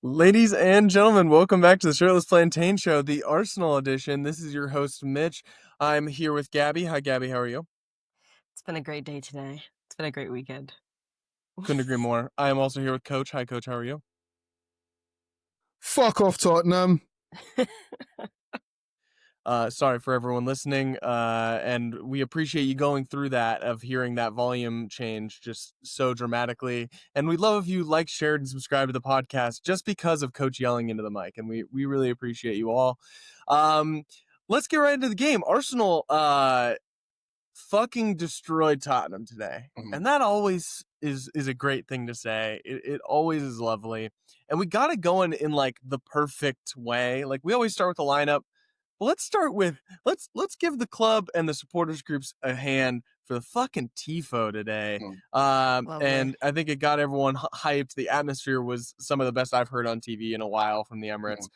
Ladies and gentlemen, welcome back to the Shirtless Plantain Show, the Arsenal edition. This is your host, Mitch. I'm here with Gabby. Hi, Gabby. How are you? It's been a great day today. It's been a great weekend. Couldn't agree more. I am also here with Coach. Hi, Coach. How are you? Fuck off, Tottenham. Sorry for everyone listening, and we appreciate you going through that, of hearing that volume change just so dramatically. And we'd love if you like, shared, and subscribe to the podcast just because of Coach yelling into the mic, and we really appreciate you all. Let's get right into the game. Arsenal fucking destroyed Tottenham today. And that always is a great thing to say. It always is lovely. And we got it going in like the perfect way. Like we always start with the lineup. But let's start with let's give the club and the supporters groups a hand for the fucking Tifo today. And I think it got everyone hyped. The atmosphere was some of the best I've heard on TV in a while from the Emirates.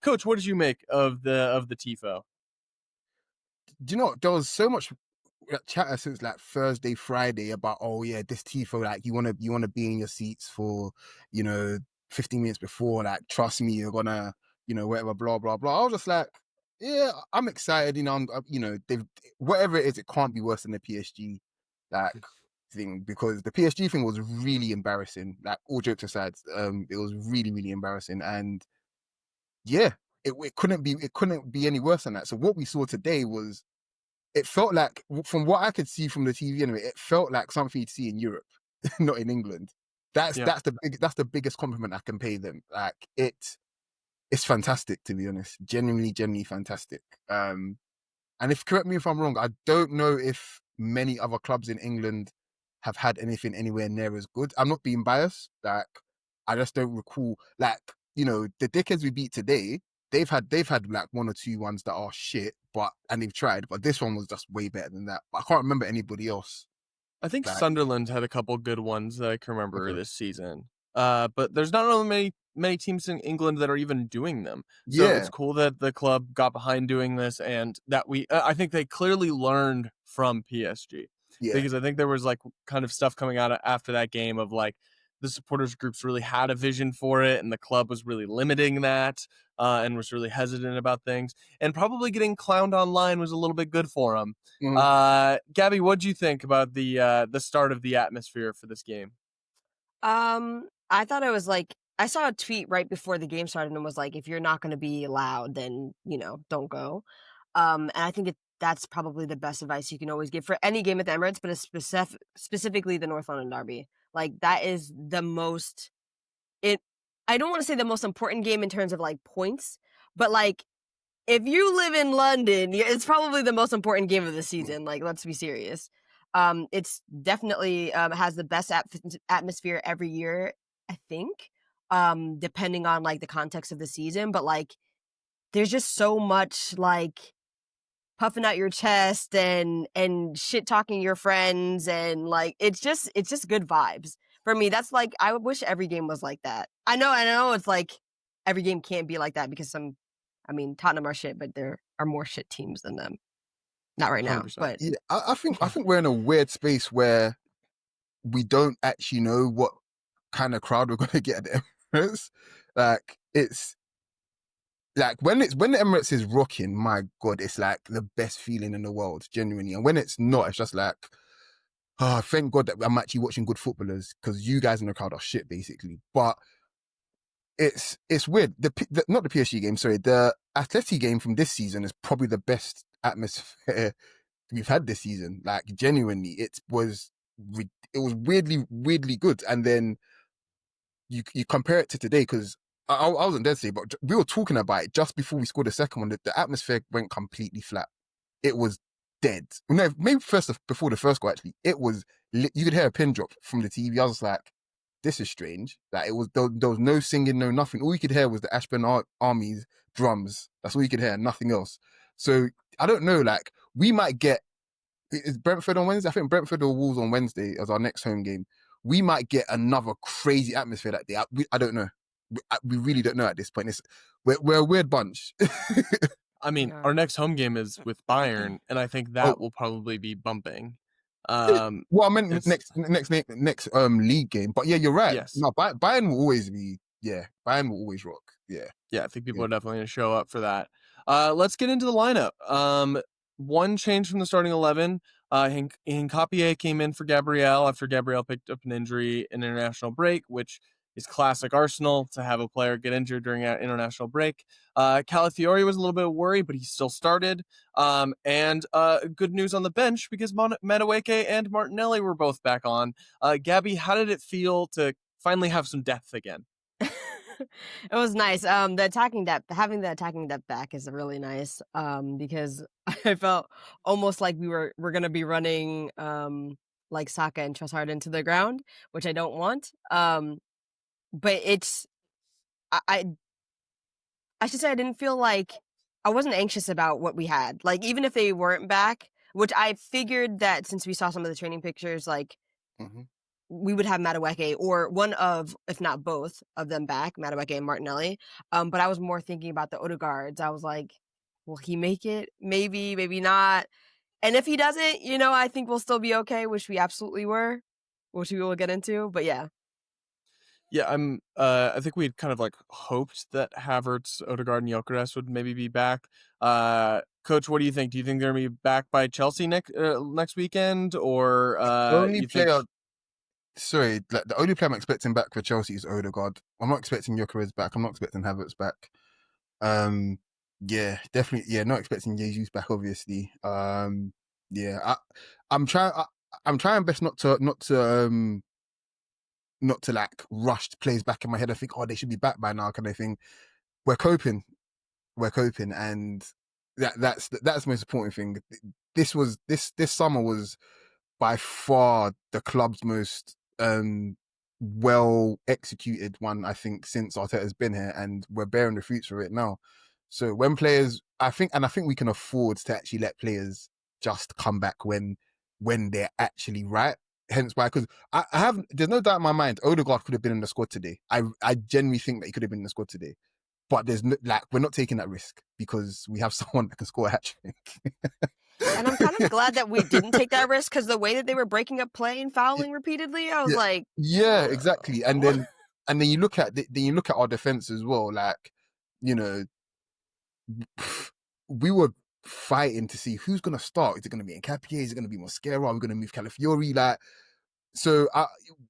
Coach, what did you make of the Tifo? Do you know there was so much chatter since like Thursday, Friday about this Tifo, like you wanna be in your seats for 15 minutes before, like trust me, you're gonna whatever, blah blah blah. I was just like, yeah, I'm excited. They've whatever it is, it can't be worse than the PSG like thing, because the PSG thing was really embarrassing. Like all jokes aside, it was really really embarrassing, and yeah, it couldn't be any worse than that. So what we saw today was, it felt like, from what I could see from the TV anyway, it felt like something you'd see in Europe, not in England. That's the biggest compliment I can pay them. Like it's fantastic, to be honest. Genuinely fantastic. And correct me if I'm wrong, I don't know if many other clubs in England have had anything anywhere near as good. I'm not being biased. Like I just don't recall. Like the dickheads we beat today, they've had like one or two ones that are shit, and they've tried. But this one was just way better than that. But I can't remember anybody else. I think Like, Sunderland had a couple good ones that I can remember okay. this season. But there's not really many teams in England that are even doing them. So Yeah, it's cool that the club got behind doing this, and that I think they clearly learned from PSG, yeah. because I think there was like kind of stuff coming out after that game of like the supporters groups really had a vision for it, and the club was really limiting that, and was really hesitant about things, and probably getting clowned online was a little bit good for them. Mhm. Gabby, what do you think about the start of the atmosphere for this game? I thought it was like I saw a tweet right before the game started and was like, if you're not going to be loud, then don't go. And I think that's probably the best advice you can always give for any game at the Emirates, but specifically the North London Derby. Like that is the most it. I don't want to say the most important game in terms of like points, but like if you live in London, it's probably the most important game of the season. Like, let's be serious. It's definitely has the best atmosphere every year, I think. Depending on like the context of the season, but like there's just so much like puffing out your chest and shit talking your friends, and like it's just good vibes. For me, that's like I wish every game was like that. I know it's like every game can't be like that because Tottenham are shit, but there are more shit teams than them. Not right now, 100%. but Yeah, I think we're in a weird space where we don't actually know what kind of crowd we're gonna get at the Emirates. Like it's like when the Emirates is rocking, my god, it's like the best feeling in the world, genuinely. And when it's not, it's just like, oh, thank God that I'm actually watching good footballers, because you guys in the crowd are shit, basically. But it's weird. Not the PSG game, sorry, the Atleti game from this season is probably the best atmosphere we've had this season. Like genuinely, it was weirdly good. And then you compare it to today, because I wasn't there today, but we were talking about it just before we scored the second one. The atmosphere went completely flat. It was dead. No, maybe before the first goal, actually, it was. You could hear a pin drop from the TV. I was like, "This is strange." Like there was no singing, no nothing. All you could hear was the Ashburn Army's drums. That's all you could hear, nothing else. So I don't know. Like we might get. Is Brentford on Wednesday? I think Brentford or Wolves on Wednesday as our next home game. We might get another crazy atmosphere that day. I don't know. We really don't know at this point. We're a weird bunch. I we mean, our are. next home game is with Bayern, and I think Oh, that will probably be bumping. well, I meant It's next league game. But yeah, you're right. yes. No, Bayern will always be Bayern will always rock. Yeah. Yeah, I think people Yeah. are definitely going to show up for that. Let's get into the lineup. One change from the starting 11. Hincapié came in for Gabriel after Gabriel picked up an injury in international break, which is classic Arsenal to have a player get injured during an international break. Calafiori was a little bit worried, but he still started. And good news on the bench because Madueke and Martinelli were both back on. Gabby, how did it feel to finally have some depth again? It was nice. The attacking depth, having the attacking depth back is really nice. Because I felt almost like we're gonna be running like Saka and Trossard into the ground, which I don't want. But it's I I should say I didn't feel like I wasn't anxious about what we had. Like even if they weren't back, which I figured that since we saw some of the training pictures, like Mm-hmm. we would have Madueke or one of, if not both of them back, Madueke and Martinelli. But I was more thinking about the Odegaards. I was like, will he make it? Maybe, maybe not. And if he doesn't, I think we'll still be okay, which we absolutely were, which we will get into. But yeah. Yeah, I think we'd kind of like hoped that Havertz, Odegaard, and Gyökeres would maybe be back. Coach, what do you think? Do you think they're gonna be back by Chelsea next weekend, or Only you think? player, sorry, like, the only player I'm expecting back for Chelsea is Odegaard. I'm not expecting Gyökeres back. I'm not expecting Havertz back. Yeah, definitely. Yeah, not expecting Jesus back. Obviously. Yeah, I'm trying. I'm trying best not to like rush plays back in my head. I think, oh, they should be back by now, kind of thing. We're coping. We're coping, and that's the most important thing. This summer was by far the club's most well executed one, I think, since Arteta's been here, and we're bearing the fruits of it now. So when players, I think we can afford to actually let players just come back when they're actually right. Hence why, because I have, there's no doubt in my mind, Odegaard could have been in the squad today. I genuinely think that he could have been in the squad today. But there's no, like, we're not taking that risk because we have someone that can score a hat trick. And I'm kind of glad that we didn't take that risk because the way that they were breaking up play and fouling repeatedly, I was Yeah, like, yeah, exactly. And then you look at our defense as well. Like, you know, we were fighting to see who's gonna start. Is it gonna be Nketiah? Is it gonna be Mosquera? Are we gonna move Calafiori? Like, so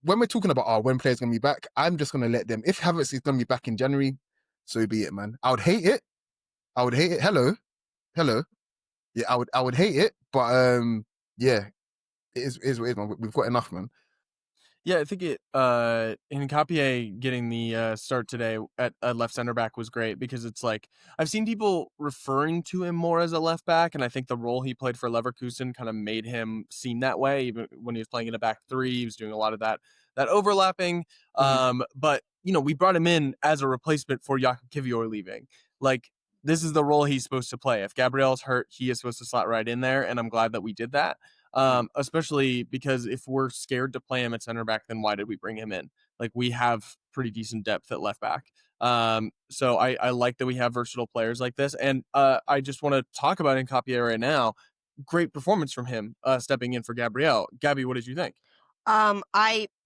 when we're talking about when players gonna be back, I'm just gonna let them. If Havertz is gonna be back in January, so be it, man. I would hate it. I would hate it. Hello, hello. Yeah, I would hate it, but yeah, it is what it is, man. We've got enough, man. Yeah, I think Hincapié getting the start today at left center back was great because it's like I've seen people referring to him more as a left back, and I think the role he played for Leverkusen kind of made him seem that way. Even when he was playing in a back three, he was doing a lot of that overlapping. But we brought him in as a replacement for Jakub Kiwior leaving. Like this is the role he's supposed to play. If Gabriel's hurt, he is supposed to slot right in there, and I'm glad that we did that. Especially because if we're scared to play him at center back, then why did we bring him in? Like we have pretty decent depth at left back. So I like that we have versatile players like this. And I just want to talk about Nketiah right now. Great performance from him stepping in for Gabriel. Gabby, what did you think?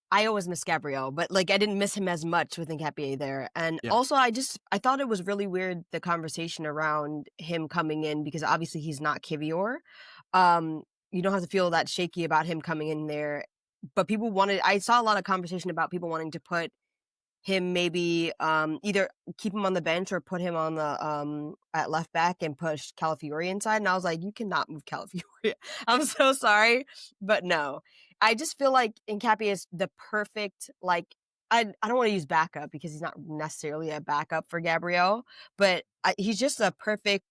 I always miss Gabriel, but like I didn't miss him as much with Nketiah there. And Yeah. also I thought it was really weird the conversation around him coming in because obviously he's not Kiwior. You don't have to feel that shaky about him coming in there. But I saw a lot of conversation about people wanting to put him maybe either keep him on the bench or put him on the at left back and push Calafiori inside. And I was like, you cannot move Calafiori. I'm so sorry, but no. I just feel like Nketiah is the perfect I don't want to use backup because he's not necessarily a backup for Gabriel, but he's just a perfect.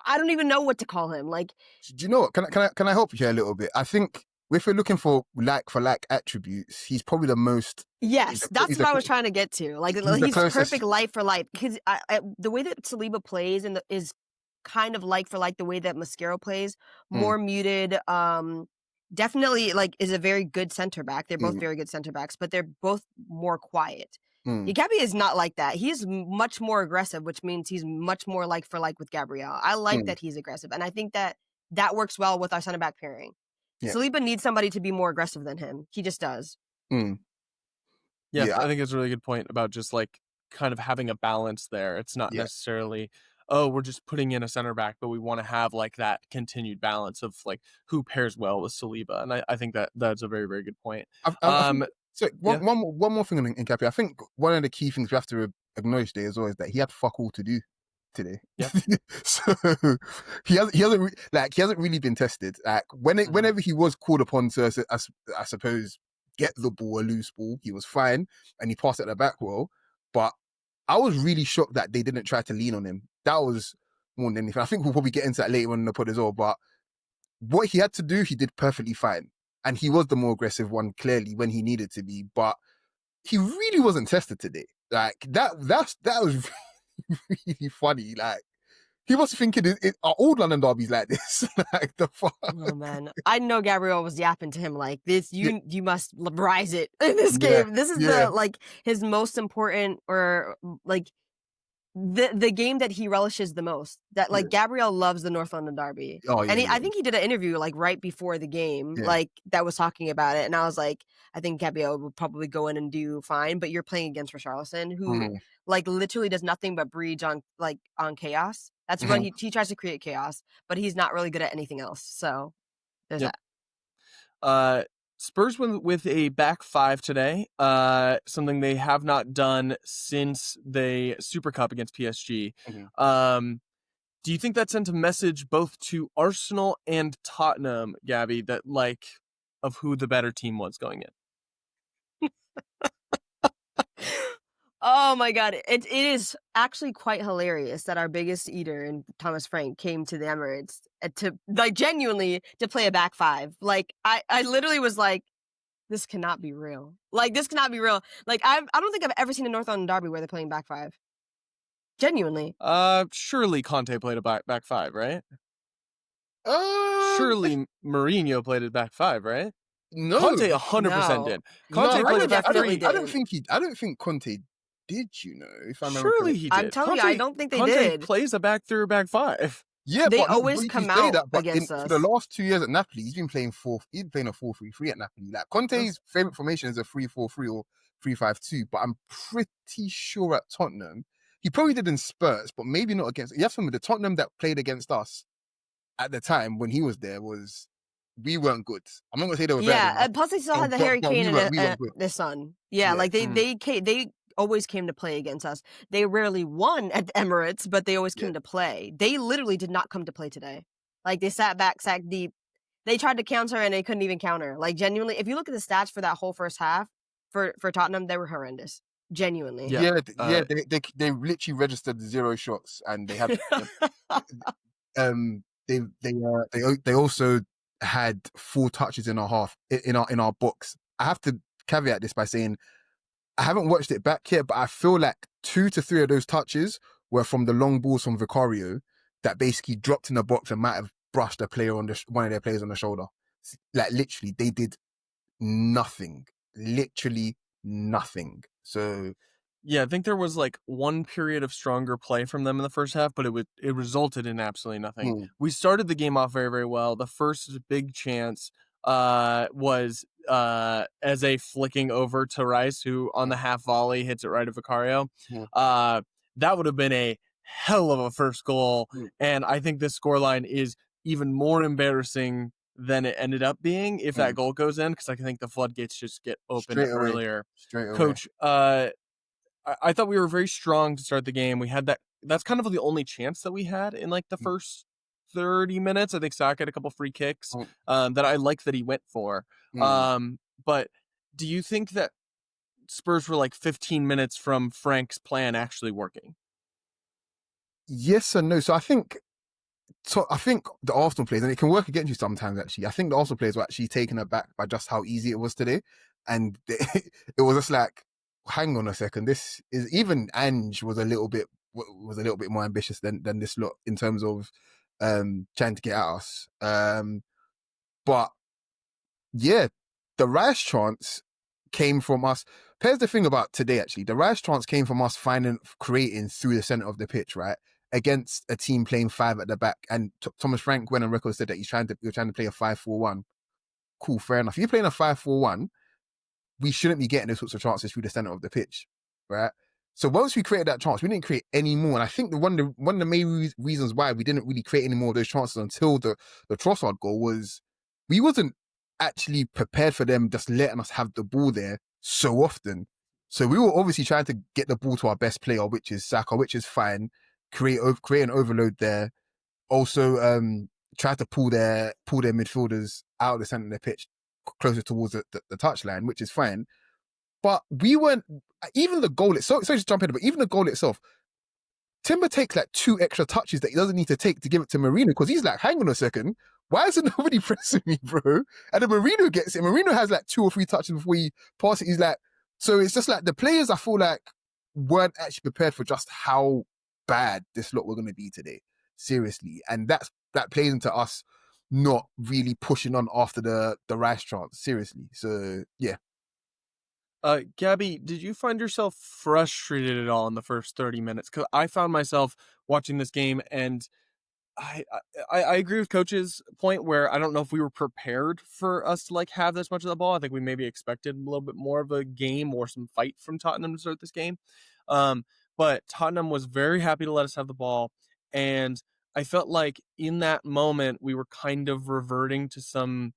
I don't even know what to call him. Like, Do you know what? Can I help you here a little bit? I think if we're looking for like attributes, he's probably the most. yes, that's what I was trying to get to. Like, he's perfect life for life because the way that Saliba plays is kind of like for like the way that Mosquera plays, more muted. Definitely like is a very good center back. They're both very good center backs, but they're both more quiet. Gabby is not like that. He's much more aggressive, which means he's much more like for like with Gabriel. I like that he's aggressive, and I think that works well with our center back pairing. Yeah. Saliba needs somebody to be more aggressive than him. He just does. Yeah, Yeah, I think it's a really good point about just like kind of having a balance there. It's not yeah. necessarily, oh, we're just putting in a center back, but we want to have like that continued balance of like who pairs well with Saliba. And I think that that's a very, very good point. I think so. Yeah. One more thing in Cappy. I think one of the key things we have to acknowledge there as well is that he had fuck all to do today. Yeah. So he hasn't really been tested. Like whenever he was called upon to, I suppose, get the ball, a loose ball, he was fine and he passed it at the back well. But I was really shocked that they didn't try to lean on him. That was more than anything. I think we'll probably get into that later on in the pod as well. But what he had to do, he did perfectly fine. And he was the more aggressive one, clearly, when he needed to be. But he really wasn't tested today. Like, that was really funny. Like, he was thinking, are all London derbies like this? Like, the fuck? Oh man, I know Gabriel was yapping to him like this. You must rise it in this Yeah, game. This is yeah. the like his most important or like the game that he relishes the most. That like Gabriel loves the North London derby. Oh, yeah, And yeah. I think he did an interview like right before the game, Yeah. like that was talking about it. And I was like, I think Gabriel will probably go in and do fine, but you're playing against Richarlison, who like literally does nothing but breeds on chaos. That's what he tries to create chaos, but he's not really good at anything else. So there's that. Spurs went with a back five today, something they have not done since the Super Cup against PSG. Do you think that sent a message both to Arsenal and Tottenham, Gabby, that like of who the better team was going in? Oh my god, it is actually quite hilarious that our biggest eater in Thomas Frank came to the Emirates to like genuinely to play a back five. Like I literally was like, this cannot be real. Like this cannot be real. Like I don't think I've ever seen a North London derby where they're playing back five. Genuinely. Surely Conte played a back five, right? Um, Surely Mourinho played a back five, right? No, Conte 100% did. Conte No, played a Mourinho back definitely three. did. I don't think Conte did. You know, if I remember Surely correctly. he did. I'm telling you, I don't think they Conte did. plays a back three or back five. Yeah, They but always you come say out that, but against for the us. last 2 years at Napoli, he's been playing he's been playing a 4-3-3 at Napoli. Like Conte's favorite formation is a 3-4-3 or 3-5-2, but I'm pretty sure at Tottenham, he probably did in Spurs, but maybe not against. You have to remember the Tottenham that played against us at the time when he was there we weren't good. I'm not gonna say they were better. Yeah, plus they still had the Harry Kane we and weren't good. the son. Yeah, like they always came to play against us. They rarely won at the Emirates, but they always came to play. They literally did not come to play today. Like they sat back, sack deep. They tried to counter and they couldn't even counter. Like genuinely, if you look at the stats for that whole first half for Tottenham, they were horrendous. Genuinely. Yeah, they literally registered 0 shots and they had they also had 4 touches in our half in our box. I have to caveat this by saying I haven't watched it back yet, but I feel like 2 to 3 of those touches were from the long balls from Vicario that basically dropped in the box and might have brushed a player on one of their players on the shoulder. Like literally, they did nothing. Literally nothing. So yeah, I think there was like one period of stronger play from them in the first half, but it resulted in absolutely nothing. We started the game off very, very well. The first big chance was Eze flicking over to Rice, who on the half volley hits it right at Vicario. That would have been a hell of a first goal, and I think this scoreline is even more embarrassing than it ended up being if that goal goes in, because I think the floodgates just get opened earlier. Straight away. Coach, I thought we were very strong to start the game. We had that's kind of the only chance that we had in like the first 30 minutes. I think Saka had a couple free kicks that I like that he went for. But do you think that Spurs were like 15 minutes from Frank's plan actually working? Yes and no. So I think the Arsenal players, and it can work against you sometimes actually, I think the Arsenal players were actually taken aback by just how easy it was today. And it was just like, hang on a second, this is, even Ange was a little bit more ambitious than this lot in terms of trying to get at us. But yeah, the Rice chance came from us. Here's the thing about today, actually. The Rice chance came from us creating through the center of the pitch, right? Against a team playing 5 at the back. And Thomas Frank went on record, said that you're trying to play a 5-4-1. Cool, fair enough. If you're playing a 5-4-1, we shouldn't be getting those sorts of chances through the center of the pitch, right? So once we created that chance, we didn't create any more. And I think one of the main reasons why we didn't really create any more of those chances until the Trossard goal was we wasn't actually prepared for them just letting us have the ball there so often. So we were obviously trying to get the ball to our best player, which is Saka, which is fine. Create an overload there. Also, try to pull their midfielders out of the center of the pitch closer towards the touchline, which is fine. But we weren't, even the goal itself, sorry to jump in, but even the goal itself, Timber takes like 2 extra touches that he doesn't need to take to give it to Marino, because he's like, hang on a second, why isn't nobody pressing me, bro? And then Marino gets it. Marino has like 2 or 3 touches before he passes it. He's like, so it's just like the players, I feel like, weren't actually prepared for just how bad this lot were going to be today. Seriously. And that plays into us not really pushing on after the Rice chance. Seriously. So, yeah. Gabby, did you find yourself frustrated at all in the first 30 minutes? Because I found myself watching this game, and I agree with Coach's point where I don't know if we were prepared for us to like have this much of the ball. I think we maybe expected a little bit more of a game or some fight from Tottenham to start this game. But Tottenham was very happy to let us have the ball, and I felt like in that moment we were kind of reverting to some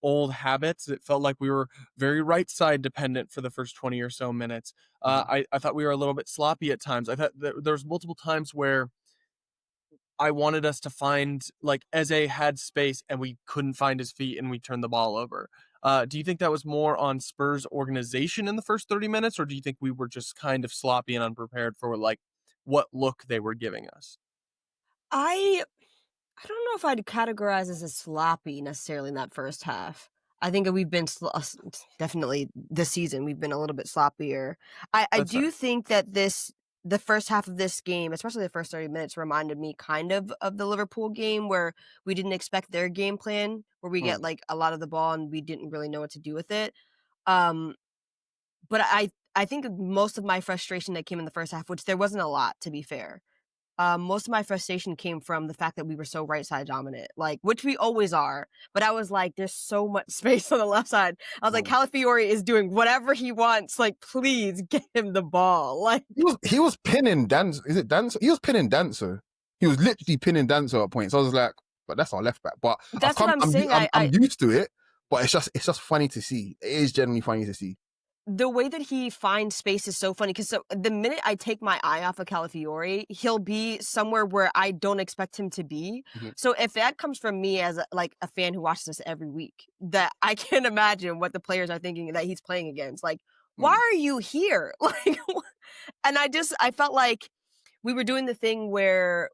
old habits. It felt like we were very right side dependent for the first 20 or so minutes. I thought we were a little bit sloppy at times. I thought there was multiple times where I wanted us to find, like, Eze had space and we couldn't find his feet and we turned the ball over. Do you think that was more on Spurs organization in the first 30 minutes, or do you think we were just kind of sloppy and unprepared for like what look they were giving us? I don't know if I'd categorize as a sloppy necessarily in that first half. I think we've been definitely this season we've been a little bit sloppier. I That's fair. do think that the first half of this game, especially the first 30 minutes, reminded me kind of the Liverpool game where we didn't expect their game plan, where we get like a lot of the ball and we didn't really know what to do with it. Um, but I think most of my frustration that came in the first half, which there wasn't a lot to be fair, most of my frustration came from the fact that we were so right side dominant, like, which we always are. But I was like, there's so much space on the left side. I was like, Calafiori is doing whatever he wants. Like, please get him the ball. Like, He was pinning Danzo. Is it Danzo? He was pinning Danzo. He was literally pinning Danzo at points. I was like, but that's our left back. But that's what I'm saying. I'm used to it. But it's just funny to see. It is genuinely funny to see. The way that he finds space is so funny, because so the minute I take my eye off of Calafiori, he'll be somewhere where I don't expect him to be. Mm-hmm. So if that comes from me as a fan who watches this every week, that I can't imagine what the players are thinking that he's playing against. Like, why are you here? Like, and I felt like we were doing the thing where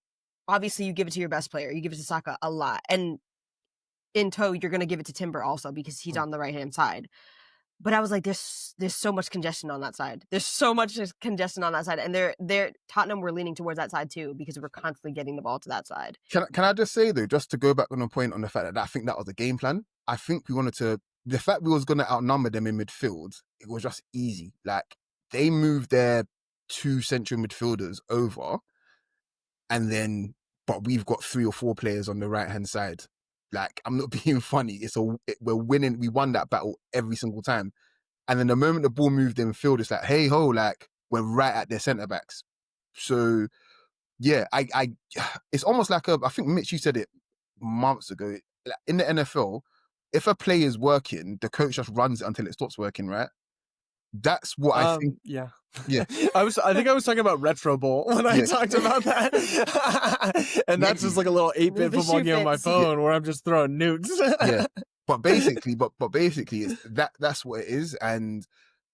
obviously you give it to your best player, you give it to Saka a lot, and in tow you're going to give it to Timber also because he's on the right hand side. But I was like, there's so much congestion on that side. There's so much congestion on that side. And they're Tottenham were leaning towards that side too, because we're constantly getting the ball to that side. Can I just say though, just to go back on a point on the fact that I think that was a game plan. I think we wanted to, the fact we was going to outnumber them in midfield, it was just easy. Like, they moved their 2 central midfielders over, and then, but we've got 3 or 4 players on the right hand side. Like, I'm not being funny. We're winning. We won that battle every single time. And then the moment the ball moved in field, it's like, hey ho, like, we're right at their centre backs. So yeah, it's almost like I think Mitch, you said it months ago. Like, in the NFL, if a play is working, the coach just runs it until it stops working, right? That's what I think. Yeah. Yeah. I think I was talking about Retro Bowl when I talked about that. And that's just like a little 8-bit football game on my phone where I'm just throwing newts. Yeah. But basically, it's that's what it is. And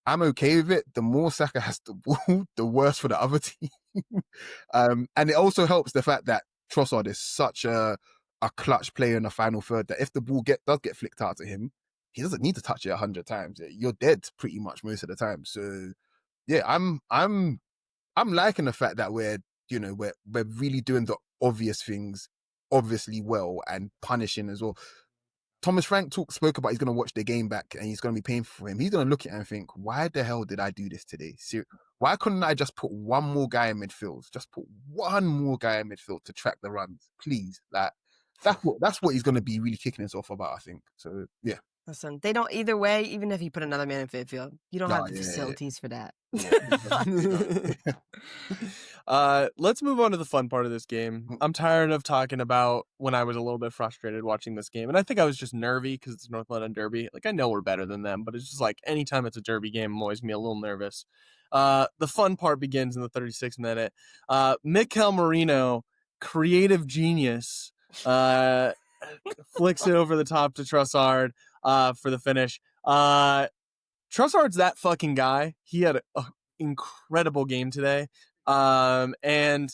I'm okay with it. The more Saka has the ball, the worse for the other team. And it also helps the fact that Trossard is such a clutch player in the final third that if the ball does get flicked out to him, he doesn't need to touch it 100 times. You're dead pretty much most of the time. So yeah, I'm liking the fact that we're really doing the obvious things obviously well and punishing as well. Thomas Frank spoke about he's going to watch the game back and he's going to be painful for him. He's going to look at it and think, why the hell did I do this today? Why couldn't I just put one more guy in midfield? Just put one more guy in midfield to track the runs, please. Like, that's what he's going to be really kicking himself about, I think. So, yeah. Listen, they don't either way. Even if you put another man in midfield, you don't No, have the yeah, facilities for that. Let's move on to the fun part of this game. Mm. I'm tired of talking about when I was a little bit frustrated watching this game, and I think I was just nervy because it's North London Derby. Like, I know we're better than them, but it's just like anytime it's a Derby game, I'm always gonna be a little nervous. The fun part begins in the 36th minute. Mikel Merino, creative genius, flicks it over the top to Trossard for the finish. Trossard's that fucking guy. He had an incredible game today. And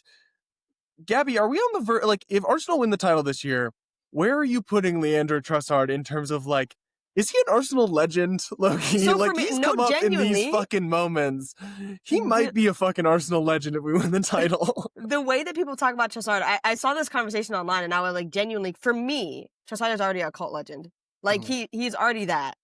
Gabby, are we on the like, if Arsenal win the title this year, where are you putting Leandro Trossard in terms of like, is he an Arsenal legend, Loki? So Like, he's come up in these fucking moments. He might be a fucking Arsenal legend if we win the title. The way that people talk about Trossard, I saw this conversation online, and I was like, genuinely, for me, Trossard is already a cult legend. Like, he's already that.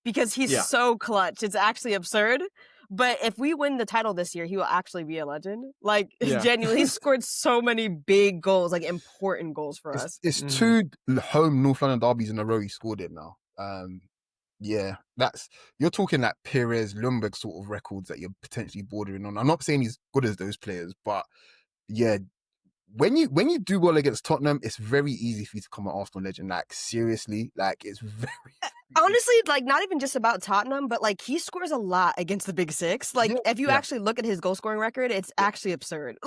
Because he's so clutch. It's actually absurd. But if we win the title this year, he will actually be a legend. Like, genuinely, he scored so many big goals, like important goals for us. It's 2 home North London derbies in a row he scored it now. Yeah, you're talking like Perez, Lundberg sort of records that you're potentially bordering on. I'm not saying he's good as those players, but yeah, when you do well against Tottenham, it's very easy for you to become an Arsenal legend. Like, seriously, like, it's very honestly, like, not even just about Tottenham, but like, he scores a lot against the Big Six. Like, if you actually look at his goal scoring record, it's actually absurd.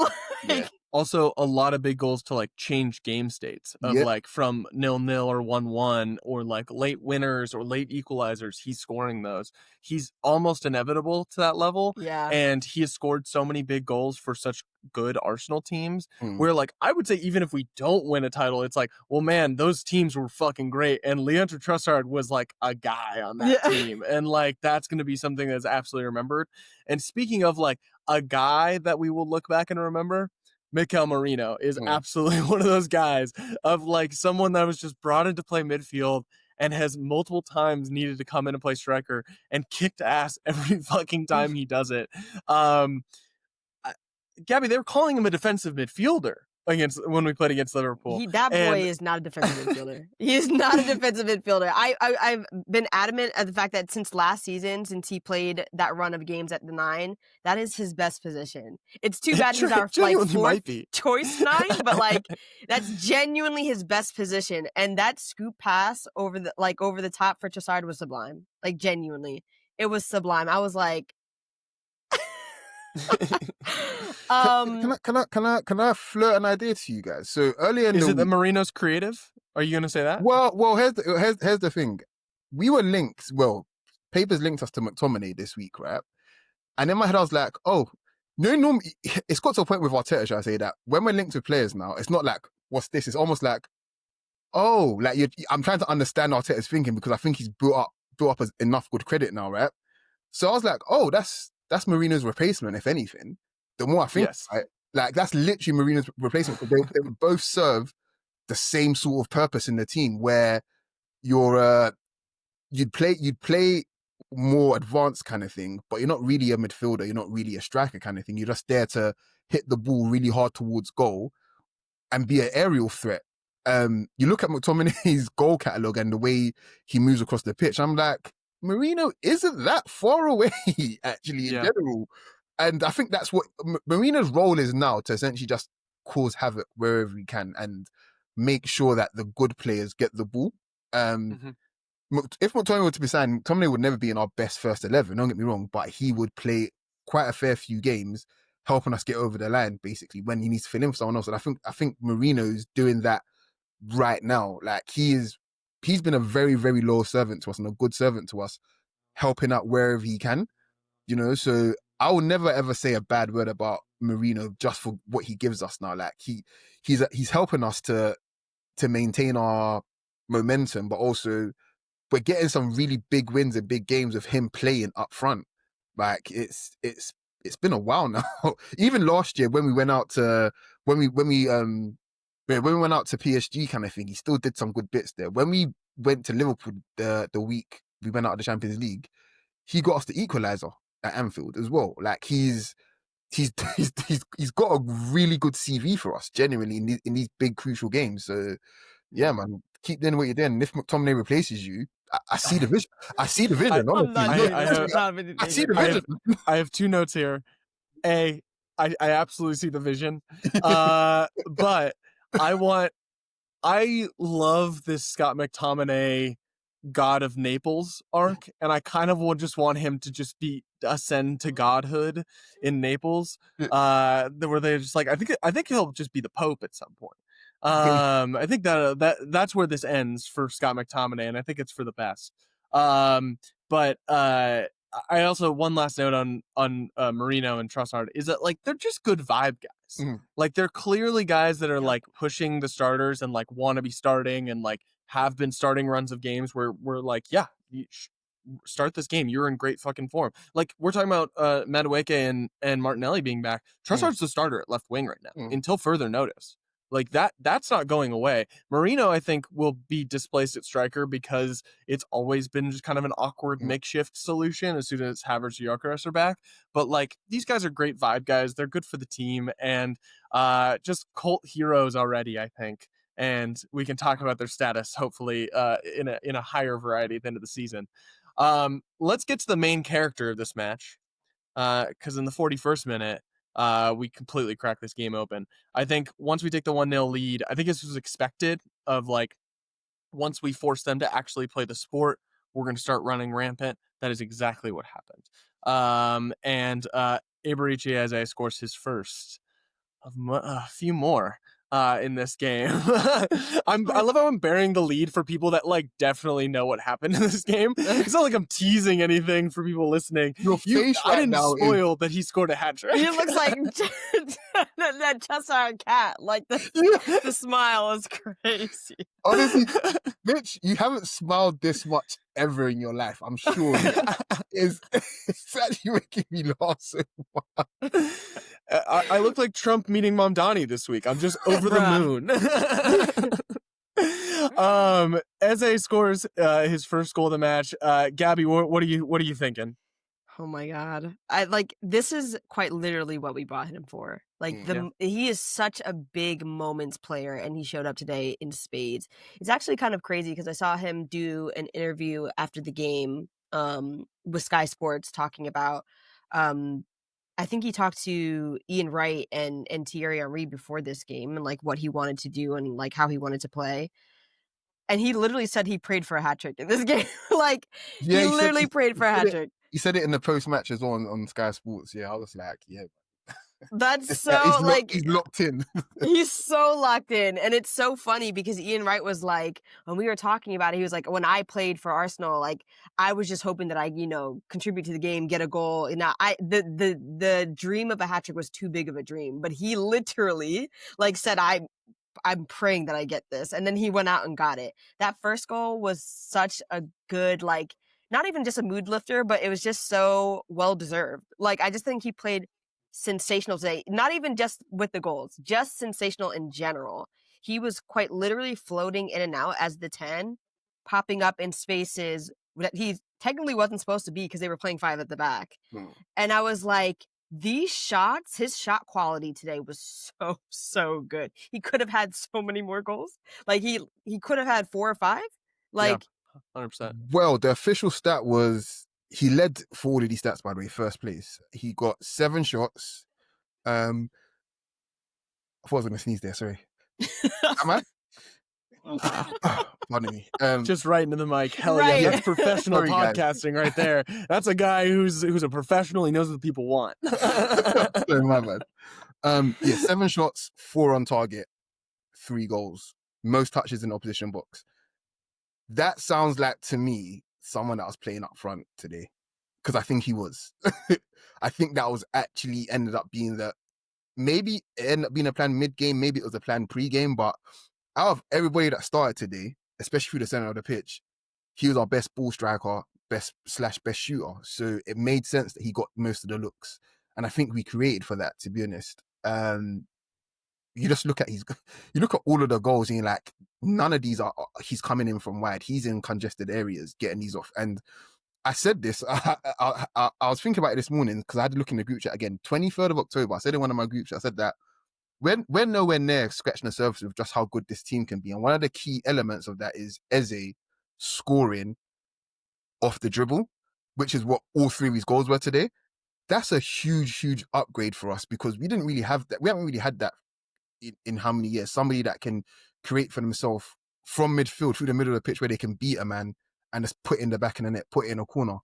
Also, a lot of big goals to like change game states of like from 0-0 or 1-1 or like late winners or late equalizers. He's scoring those. He's almost inevitable to that level. Yeah. And he has scored so many big goals for such good Arsenal teams where, like, I would say even if we don't win a title, it's like, well, man, those teams were fucking great. And Leandro Trossard was like a guy on that team. And like, that's going to be something that's absolutely remembered. And speaking of like a guy that we will look back and remember, Mikel Merino is absolutely one of those guys of like someone that was just brought in to play midfield and has multiple times needed to come in and play striker and kicked ass every fucking time he does it. Gabby, they were calling him a defensive midfielder when we played against Liverpool. That boy is not a defensive midfielder. He is not a defensive midfielder. I've been adamant at the fact that since last season, since he played that run of games at the 9, that is his best position. It's too bad he's our like 4th choice 9, but like that's genuinely his best position. And that scoop pass over the top for Trossard was sublime. Like, genuinely, it was sublime. I was like, Can I flirt an idea to you guys? So earlier in is it that Marino's creative? Are you gonna say that? Well, here's the thing. We were linked. Well, papers linked us to McTominay this week, right? And in my head, I was like, oh, no, normally it's got to a point with Arteta, shall I say, that when we're linked with players now, it's not like, what's this? It's almost like, oh, like I'm trying to understand Arteta's thinking because I think he's built up as enough good credit now, right? So I was like, oh, that's Marino's replacement, if anything. The more I think, right, like, that's literally Marino's replacement because they would both serve the same sort of purpose in the team where you'd play more advanced kind of thing, but you're not really a midfielder, you're not really a striker kind of thing. You're just there to hit the ball really hard towards goal and be an aerial threat. You look at McTominay's goal catalogue and the way he moves across the pitch, I'm like, Marino isn't that far away, actually, in general. And I think that's what Marino's role is now, to essentially just cause havoc wherever he can and make sure that the good players get the ball. If McTominay were to be signed, McTominay would never be in our best first 11, don't get me wrong, but he would play quite a fair few games helping us get over the line, basically, when he needs to fill in for someone else. And I think Marino's doing that right now. Like, he's been a very, very loyal servant to us and a good servant to us, helping out wherever he can, you know. So I will never ever say a bad word about Marino just for what he gives us now. Like, he's helping us to maintain our momentum, but also we're getting some really big wins and big games of him playing up front. Like, it's been a while now. Even last year when we went out to when we went out to PSG kind of thing, he still did some good bits there. When we went to Liverpool the week we went out of the Champions League, he got us the equaliser at Anfield as well. Like, he's got a really good CV for us, genuinely, in these big crucial games. So yeah, man, keep doing what you're doing. And if McTominay replaces you, I see the vision. I see the vision. I'm not Honestly, doing I this. have- I'm not doing I see this. the vision. I have two notes here. I absolutely see the vision. But I love this Scott McTominay God of Naples arc, and I kind of just want him to just ascend to godhood in Naples. Where they're just like, I think he'll just be the Pope at some point. I think that's where this ends for Scott McTominay, and I think it's for the best. But I also, one last note on Marino and Trossard is that, like, they're just good vibe guys. Mhm. Like, they're clearly guys that are like pushing the starters and like want to be starting and like have been starting runs of games where we're like, yeah, you start this game. You're in great fucking form. Like, we're talking about Madueke and Martinelli being back. Trossard's the starter at left wing right now until further notice. Like, that's not going away. Marino, I think, will be displaced at striker because it's always been just kind of an awkward makeshift solution as soon as Havertz or Gyökeres are back. But like, these guys are great vibe guys. They're good for the team and just cult heroes already, I think. And we can talk about their status, hopefully, in a higher variety at the end of the season. Let's get to the main character of this match, because in the 41st minute, we completely cracked this game open. I think once we take the 1-0 lead, I think this was expected of, like, once we force them to actually play the sport, we're going to start running rampant. That is exactly what happened. And Eberchi Eze scores his first of a few more in this game. I love how I'm bearing the lead for people that like definitely know what happened in this game. It's not like I'm teasing anything for people listening. Your face I right didn't now spoil that he scored a hat trick. He looks like that Cheshire cat. Like the smile is crazy. Honestly, Mitch, you haven't smiled this much ever in your life. I'm sure. It's actually making me laugh so much. I look like Trump meeting Mamdani this week. I'm just over the moon. Eze scores his first goal of the match. Gabby, what are you thinking? Oh my god. This is quite literally what we bought him for. Like he is such a big moments player and he showed up today in spades. It's actually kind of crazy because I saw him do an interview after the game with Sky Sports talking about I think he talked to Ian Wright and Thierry Henry before this game and like what he wanted to do and like how he wanted to play. And he literally said he prayed for a hat trick in this game. Like he literally prayed for a hat trick. He said it in the post match as well on Sky Sports. Yeah, I was like, yeah. That's so he's locked in. He's so locked in. And it's so funny because Ian Wright was like, when we were talking about it, he was like, when I played for Arsenal, like I was just hoping that I, contribute to the game, get a goal. And the dream of a hat trick was too big of a dream. But he literally like said, I'm praying that I get this. And then he went out and got it. That first goal was such a good, like, not even just a mood lifter, but it was just so well deserved. Like, I just think he played sensational today, not even just with the goals, just sensational in general. He was quite literally floating in and out as the 10, popping up in spaces that he technically wasn't supposed to be because they were playing 5 at the back. And I was like, these shots, his shot quality today was so good. He could have had so many more goals. Like he could have had 4 or 5. Like 100%. Well, the official stat was he led for all of these stats, by the way, first place. He got 7 shots. I thought I was going to sneeze there, sorry. Am I? Pardon me. Just right into the mic. Hell yeah, that's professional Sorry, podcasting right there. That's a guy who's a professional. He knows what people want. Sorry, my bad. 7 shots, 4 on target, 3 goals. Most touches in the opposition box. That sounds like, to me, someone that was playing up front today. Because I think he was. I think that was actually ended up being maybe it ended up being a plan mid-game, maybe it was a plan pre-game, but out of everybody that started today, especially through the center of the pitch, he was our best ball striker, best shooter. So it made sense that he got most of the looks. And I think we created for that, to be honest. You just look at all of the goals and you're like, none of these he's coming in from wide. He's in congested areas, getting these off. And I said this, I was thinking about it this morning because I had to look in the group chat again. 23rd of October, I said in one of my group chats, I said that we're nowhere near scratching the surface of just how good this team can be. And one of the key elements of that is Eze scoring off the dribble, which is what all 3 of his goals were today. That's a huge upgrade for us because we didn't really have that. We haven't really had that in how many years? Somebody that can create for themselves from midfield through the middle of the pitch where they can beat a man and just put in the back of the net, put it in a corner.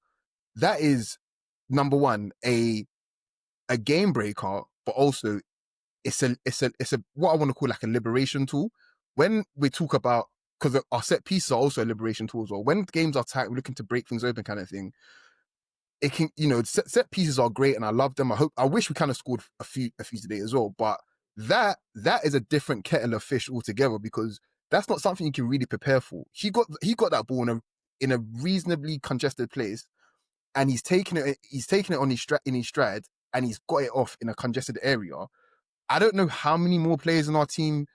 That is, number one, a game breaker, but also it's a what I want to call like a liberation tool. When we talk about, because our set pieces are also a liberation tool as well. When games are tight, we're looking to break things open kind of thing. It can, set pieces are great and I love them. I wish we kind of scored a few today as well, but that is a different kettle of fish altogether because that's not something you can really prepare for. He got that ball in a reasonably congested place, and he's taking it on in his stride, and he's got it off in a congested area. I don't know how many more players in our team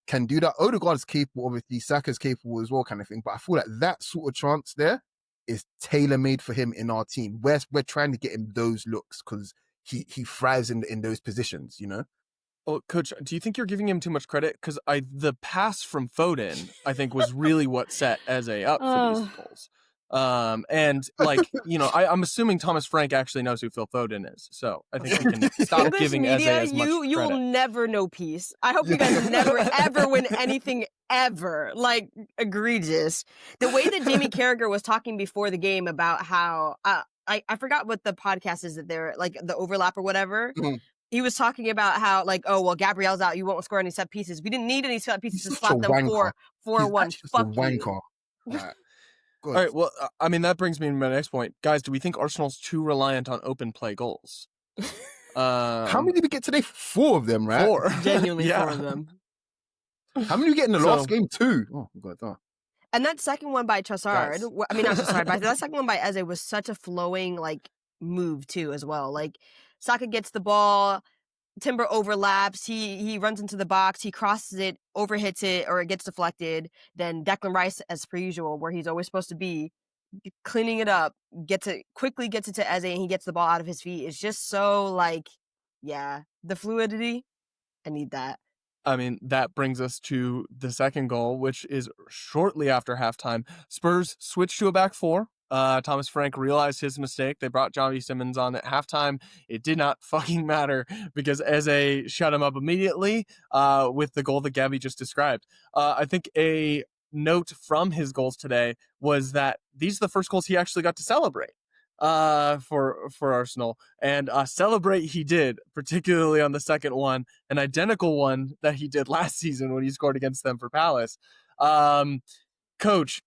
can do that. Odegaard's capable, obviously. Saka's capable as well, kind of thing. But I feel like that sort of chance there is tailor-made for him in our team. We're trying to get him those looks because he thrives in those positions, Well, Coach, do you think you're giving him too much credit? Because the pass from Foden, I think, was really what set Eze up for these goals. And I'm assuming Thomas Frank actually knows who Phil Foden is, so I think we can stop giving Eze as much credit. You will never know peace. I hope you guys never ever win anything ever. Like, egregious. The way that Jamie Carragher was talking before the game about how I forgot what the podcast is that they're like the overlap or whatever. Mm. He was talking about how, like, oh, well, Gabrielle's out. You won't score any set pieces. We didn't need any set pieces to slap them 4-1. Fuck you. All right, well, I mean, that brings me to my next point. Guys, do we think Arsenal's too reliant on open play goals? How many did we get today? 4 of them, right? 4. Genuinely 4 of them. How many did we get in the last game? 2. Oh, God. Oh. And that second one by Trossard, I mean, not Trossard, but that second one by Eze was such a flowing, like, move, too, as well. Like, Saka gets the ball, Timber overlaps, he runs into the box, he crosses it, overhits it, or it gets deflected. Then Declan Rice, as per usual, where he's always supposed to be, cleaning it up, quickly gets it to Eze, and he gets the ball out of his feet. It's just so, like, yeah, the fluidity, I need that. I mean, that brings us to the second goal, which is shortly after halftime. Spurs switched to a back 4. Thomas Frank realized his mistake. They brought Johnny Simmons on at halftime. It did not fucking matter because Eze shut him up immediately with the goal that Gabby just described. I think a note from his goals today was that these are the first goals he actually got to celebrate for Arsenal. And celebrate he did, particularly on the second one, an identical one that he did last season when he scored against them for Palace. Coach,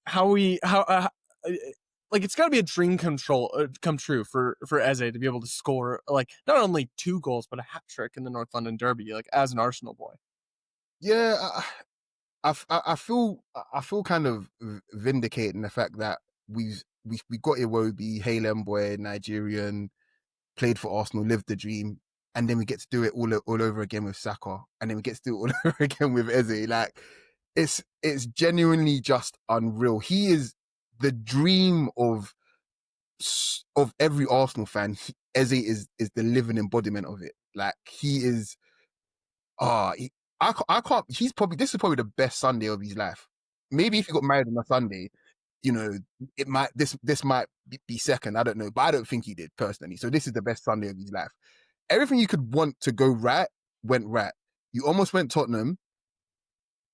like, it's got to be a dream come true for Eze to be able to score, like, not only 2 goals, but a hat trick in the North London Derby, like, as an Arsenal boy. Yeah, I feel kind of vindicated in the fact that we got Iwobi, Halem boy, Nigerian, played for Arsenal, lived the dream, and then we get to do it all over again with Saka, and then we get to do it all over again with Eze. Like, it's genuinely just unreal. He is the dream of every Arsenal fan. Eze is the living embodiment of it. Like, he is. I can't. This is probably the best Sunday of his life. Maybe if he got married on a Sunday, it might this might be second. I don't know, but I don't think he did personally. So this is the best Sunday of his life. Everything you could want to go right went right. You almost went Tottenham.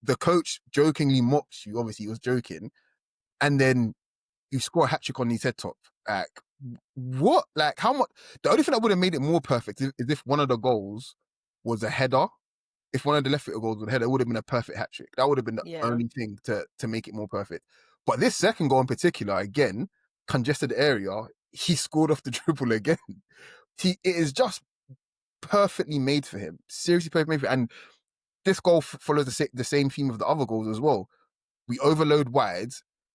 The coach jokingly mocked you. Obviously, he was joking. And then you score a hat-trick on his head top. Like, what? Like, how much? The only thing that would have made it more perfect is if one of the goals was a header. If one of the left-footed goals was a header, it would have been a perfect hat-trick. That would have been the only thing to make it more perfect. But this second goal in particular, again, congested area, he scored off the dribble again. It is just perfectly made for him. Seriously perfectly made for him. And this goal follows the same theme of the other goals as well. We overload wide.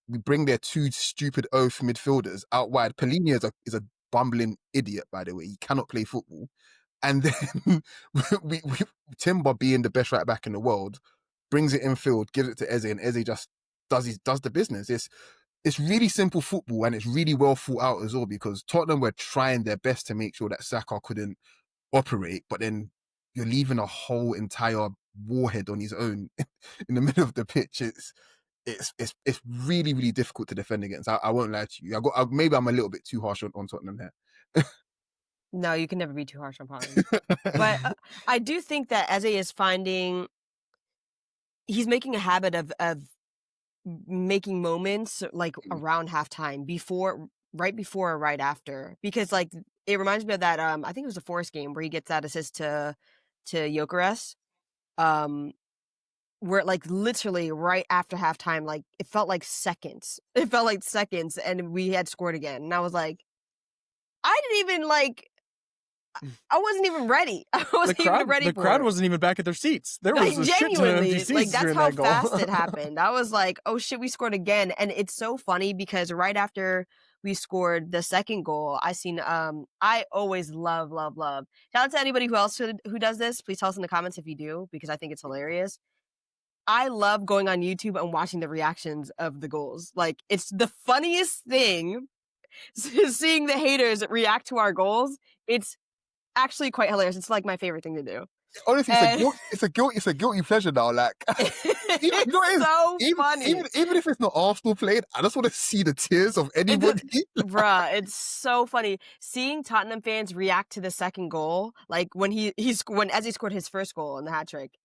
We bring their 2 stupid oaf midfielders out wide. Polini is a bumbling idiot, by the way. He cannot play football. And then we Timber, being the best right back in the world, brings it infield, gives it to Eze, and Eze just does the business. It's really simple football, and it's really well thought out as well, because Tottenham were trying their best to make sure that Saka couldn't operate, but then you're leaving a whole entire warhead on his own in the middle of the pitch. it's really, really difficult to defend against. I won't lie to you. Maybe I'm a little bit too harsh on Tottenham here. No, you can never be too harsh upon him. But I do think that Eze is he's making a habit of making moments like around halftime, right before or right after, because like it reminds me of that I think it was the Forest game where he gets that assist to Gyökeres, where like literally right after halftime, like it felt like seconds. It felt like seconds, and we had scored again, and I was like, I didn't even like. I wasn't even ready. I wasn't even ready. The crowd wasn't even back at their seats. There was a shit ton of empty seats like that's during how that goal. fast it happened. I was like, oh shit, we scored again. And it's so funny because right after we scored the second goal, I always love shout out to anybody who does this. Please tell us in the comments if you do, because I think it's hilarious. I love going on YouTube and watching the reactions of the goals. Like, it's the funniest thing seeing the haters react to our goals. It's actually quite hilarious. It's like my favorite thing to do. Honestly, it's a guilty pleasure now. Like, it's funny. Even if it's not Arsenal playing, I just want to see the tears of anybody. Bruh, it's so funny seeing Tottenham fans react to the second goal. Like when when Eze scored his first goal in the hat trick,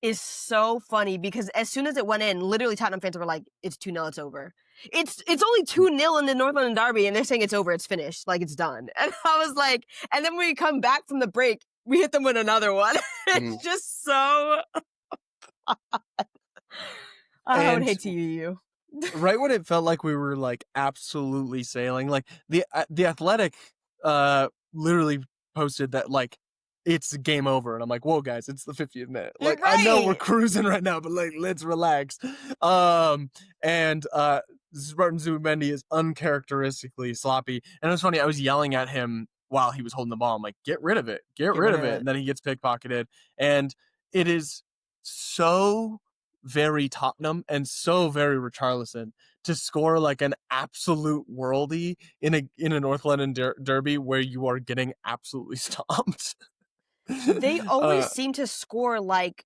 is so funny because as soon as it went in, literally Tottenham fans were like, "It's 2-0, it's over." It's only 2-0 in the North London derby, and they're saying it's over, it's finished, like it's done. And I was like, and then when we come back from the break, we hit them with another one. It's just so. I would hate to you. Right when it felt like we were like absolutely sailing, like the Athletic literally posted that like it's game over, and I'm like, whoa guys, it's the 50th minute. Like, right. I know we're cruising right now, but like let's relax. And Spartan Zubimendi is uncharacteristically sloppy, and it was funny, I was yelling at him while he was holding the ball. I'm like, get rid of it, get rid of it. And then he gets pickpocketed, and it is so very Tottenham and so very Richarlison to score like an absolute worldie in a North London derby where you are getting absolutely stomped. They always seem to score like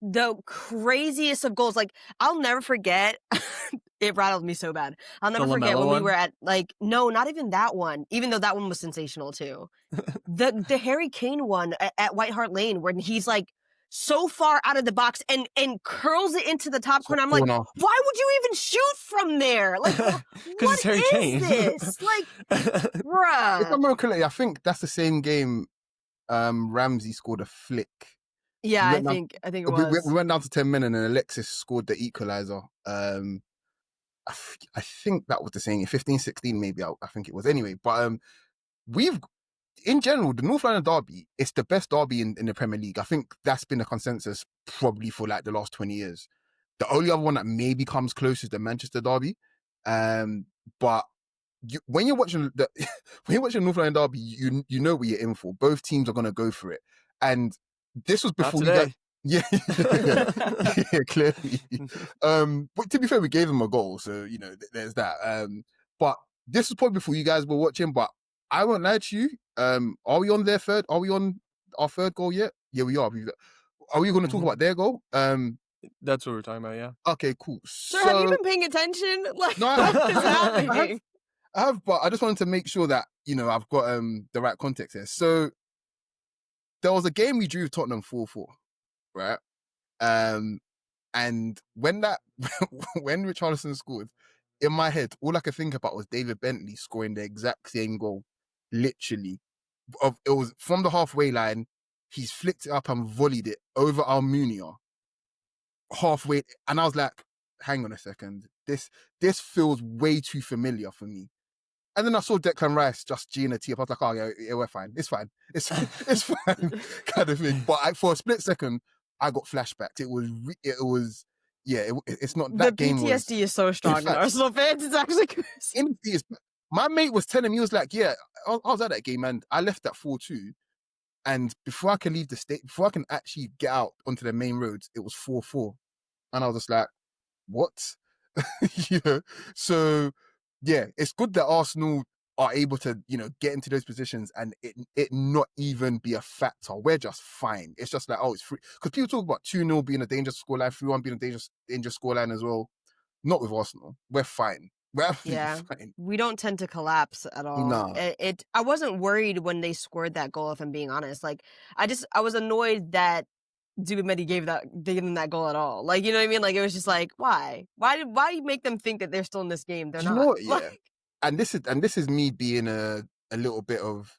the craziest of goals. Like, I'll never forget. It rattled me so bad. I'll never forget when we were at like, no, not even that one, even though that one was sensational too. the Harry Kane one at White Hart Lane, when he's like so far out of the box and curls it into the top corner. I'm like, why would you even shoot from there? Like, what is Harry Kane. This? Like, bruh. If I'm remember correctly, I think that's the same game. Ramsey scored a flick. Yeah, I think it was. We went down to 10 minutes and Alexis scored the equalizer. I think that was the same 15-16 maybe. I think it was anyway. But in general, the North London derby, it's the best derby in the Premier League. I think that's been a consensus probably for like the last 20 years. The only other one that maybe comes close is the Manchester derby. But when you're watching North London derby, you know what you're in for. Both teams are gonna go for it, and this was before you guys. Yeah, clearly. But to be fair, we gave them a goal, so you know there's that. But this was probably before you guys were watching. But I won't lie to you. Are we on their third? Are we on our third goal yet? Yeah, we are. Are we going to talk about their goal? That's what we're talking about. Yeah. Okay, cool. So have you been paying attention? Like, no, what is happening? I have, but I just wanted to make sure that, you know, I've got the right context here. So there was a game we drew Tottenham 4-4, right? And when Richarlison scored, in my head, all I could think about was David Bentley scoring the exact same goal. Literally. It was from the halfway line, he's flicked it up and volleyed it over Almunia. Halfway, and I was like, hang on a second. This feels way too familiar for me. And then I saw Declan Rice just G'ing a tee up. I was like, oh yeah, we're fine. It's fine. It's fine, kind of thing. But for a split second, I got flashbacks. It's not that the game. The PTSD is so strong in Arsenal fans. It's actually crazy. My mate was telling me, he was like, yeah, I was at that game and I left at 4-2. And before I can leave the state, before I can actually get out onto the main roads, it was 4-4. And I was just like, what? You know? So yeah, it's good that Arsenal are able to, you know, get into those positions and it not even be a factor. We're just fine. It's just like, oh, it's free. Because people talk about 2-0 being a dangerous scoreline, 3-1 being a dangerous scoreline as well. Not with Arsenal. We're fine. We're absolutely Yeah. fine. We don't tend to collapse at all. Nah. I wasn't worried when they scored that goal, if I'm being honest. Like, I was annoyed that Zubimendi gave them that goal at all. Like, you know what I mean? Like, it was just like, why? Why make them think that they're still in this game? They're Do you know not. what? Yeah. Like, And this is me being a little bit of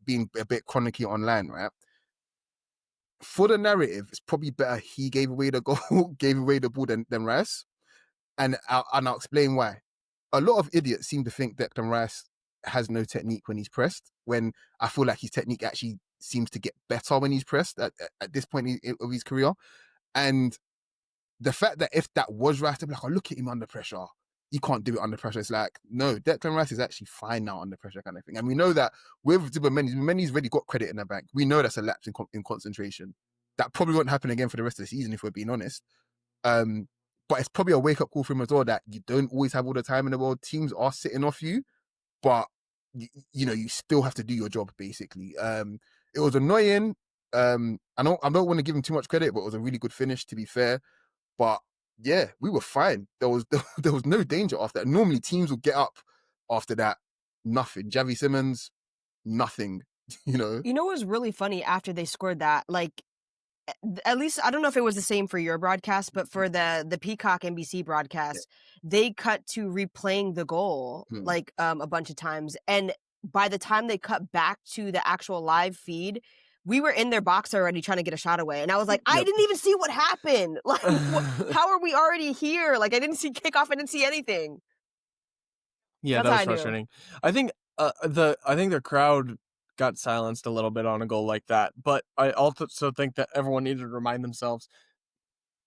being a bit chronicky online, right? For the narrative, it's probably better he gave away the goal, gave away the ball than Rice. And I'll explain why. A lot of idiots seem to think that Declan Rice has no technique when he's pressed, when I feel like his technique actually seems to get better when he's pressed at this point of his career. And the fact that if that was Rice, they'd be like, oh, look at him under pressure. You can't do it under pressure. It's like, no, Declan Rice is actually fine now under pressure kind of thing. And we know that with Zubimendi's already got credit in the bank. We know that's a lapse in concentration. That probably won't happen again for the rest of the season, if we're being honest. But it's probably a wake-up call for him as well that you don't always have all the time in the world. Teams are sitting off you, but you still have to do your job, basically. It was annoying. I don't want to give him too much credit, but it was a really good finish, to be fair. But yeah, we were fine. There was no danger after that. Normally teams will get up after that. Nothing. Javi Simmons, nothing. You know what was really funny after they scored that? Like, at least I don't know if it was the same for your broadcast, but for the Peacock NBC broadcast, they cut to replaying the goal like a bunch of times, and by the time they cut back to the actual live feed, we were in their box already trying to get a shot away, and I was like, I didn't even see what happened. Like, how are we already here? Like, I didn't see kickoff, I didn't see anything. Yeah, That's that was frustrating. I think the crowd got silenced a little bit on a goal like that, but I also think that everyone needed to remind themselves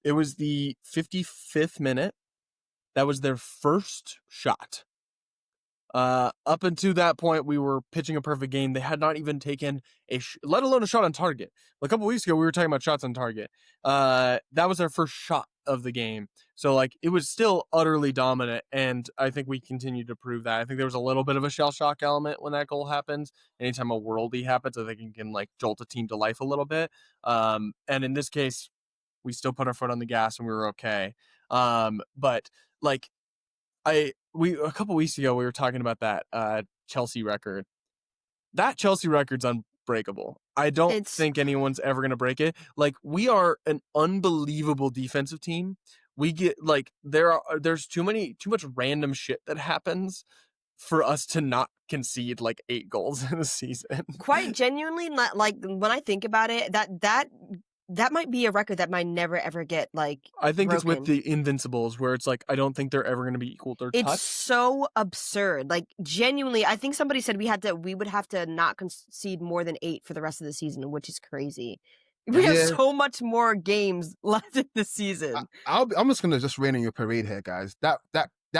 it was the 55th minute. That was their first shot. Up until that point, we were pitching a perfect game. They had not even taken let alone a shot on target. A couple weeks ago, we were talking about shots on target. That was their first shot of the game. So, like, it was still utterly dominant, and I think we continued to prove that. I think there was a little bit of a shell shock element when that goal happens. Anytime a worldie happens, I think it can, like, jolt a team to life a little bit. And in this case, we still put our foot on the gas and we were okay. But, like, a couple weeks ago we were talking about that Chelsea record. That Chelsea record's unbreakable. I don't think anyone's ever going to break it. Like, we are an unbelievable defensive team. We get, like, there's too much random shit that happens for us to not concede like 8 goals in a season. Quite genuinely, like, when I think about it, that might be a record that might never ever get, like, I think broken. It's with the Invincibles, where it's like, I don't think they're ever going to be equal to touch. It's so absurd. Like, genuinely, I think somebody said we would have to not concede more than 8 for the rest of the season, which is crazy. We have so much more games left in the season. I'm just going to just rain on your parade here, guys. That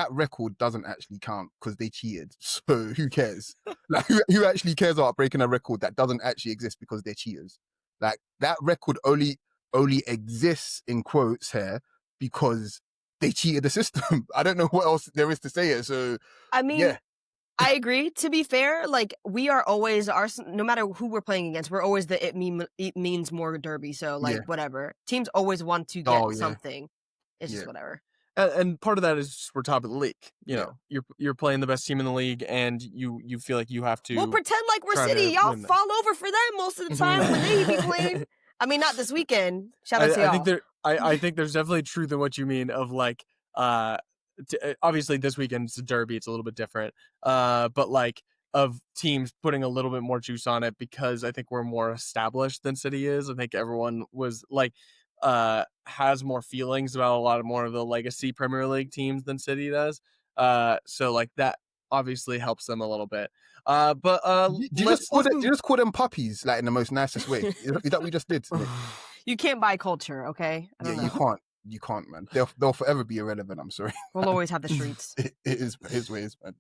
record doesn't actually count because they cheated. So who cares? Like, who actually cares about breaking a record that doesn't actually exist because they're cheaters? Like, that record only exists in quotes here because they cheated the system. I don't know what else there is to say it. So I mean, yeah. I agree. To be fair, like, we are always no matter who we're playing against, we're always the it means more derby. So, like, whatever. Teams always want to get something. It's just whatever. And part of that is we're top of the league. You know, you're playing the best team in the league, and you feel like you have to. We'll pretend like we're City. Y'all fall over for them most of the time when they be playing. I mean, not this weekend. Shout out to y'all. I think there's definitely truth in what you mean of, like, obviously this weekend it's a derby, it's a little bit different. But, like, of teams putting a little bit more juice on it because I think we're more established than City is. I think everyone was like has more feelings about a lot more of the legacy Premier League teams than City does. So, like, that obviously helps them a little bit. But you just call them puppies, like, in the most nicest way. Is that what you just did? You can't buy culture, okay? I don't know. You can't, man. They'll forever be irrelevant. I'm sorry. We'll always have the streets. It is his ways, man.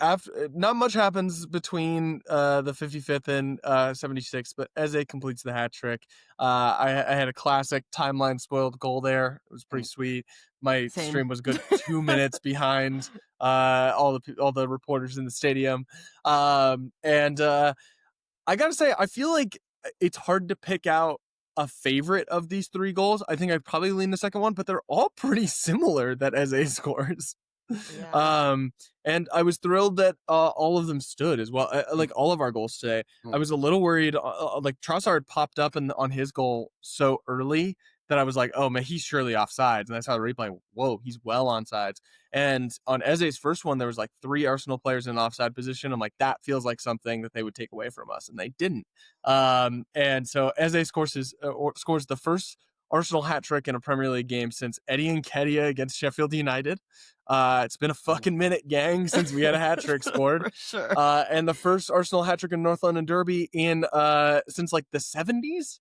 After not much happens between the 55th and 76th, but Eze completes the hat trick. I had a classic timeline spoiled goal there. It was pretty sweet. My stream was good 2 minutes behind all the reporters in the stadium. And I gotta say, I feel like it's hard to pick out a favorite of these 3 goals. I think I'd probably lean the second one, but they're all pretty similar that Eze scores. Yeah. And I was thrilled that all of them stood as well. Like all of our goals today. I was a little worried. Like Trossard popped up on his goal so early that I was like, oh man, he's surely offsides. And I saw the replay. Whoa, he's well onside. And on Eze's first one, there was like 3 Arsenal players in offside position. I'm like, that feels like something that they would take away from us, and they didn't. And so Eze scores the first Arsenal hat trick in a Premier League game since Eddie Nketiah against Sheffield United. It's been a fucking minute, gang, since we had a hat trick scored. For sure. And the first Arsenal hat trick in North London Derby in since like the 70s,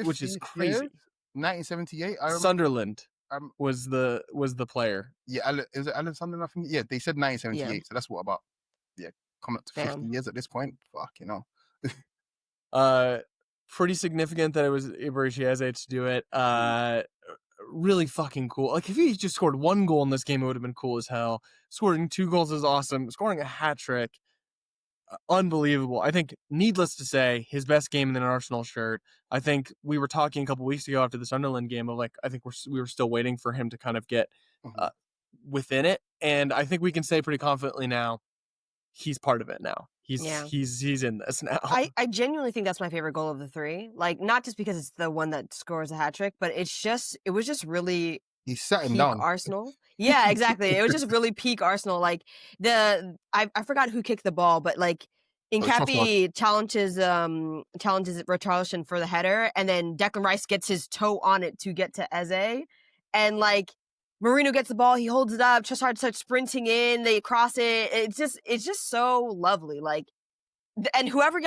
which is crazy. 1978. Sunderland was the player. Yeah, is it Alan Sunderland? I think. Yeah, they said 1978. Yeah. So that's what about coming up to 50 years at this point. Fuck, Pretty significant that it was Eberchi Eze to do it. Really fucking cool. Like if he just scored 1 goal in this game, it would have been cool as hell. Scoring 2 goals is awesome. Scoring a hat trick, unbelievable. I think, needless to say, his best game in an Arsenal shirt. I think we were talking a couple weeks ago after the Sunderland game of like, I think we were still waiting for him to kind of get within it, and I think we can say pretty confidently now he's part of it now. He's in this now. I genuinely think that's my favorite goal of the 3. Like, not just because it's the one that scores a hat trick, but it was just really he sat him peak down. Arsenal. Yeah, exactly. It was just really peak Arsenal. Like I forgot who kicked the ball, but like Nketiah challenges Richarlison for the header, and then Declan Rice gets his toe on it to get to Eze, and like Marino gets the ball, he holds it up, Trossard starts sprinting in, they cross it. It's just so lovely. Like, and whoever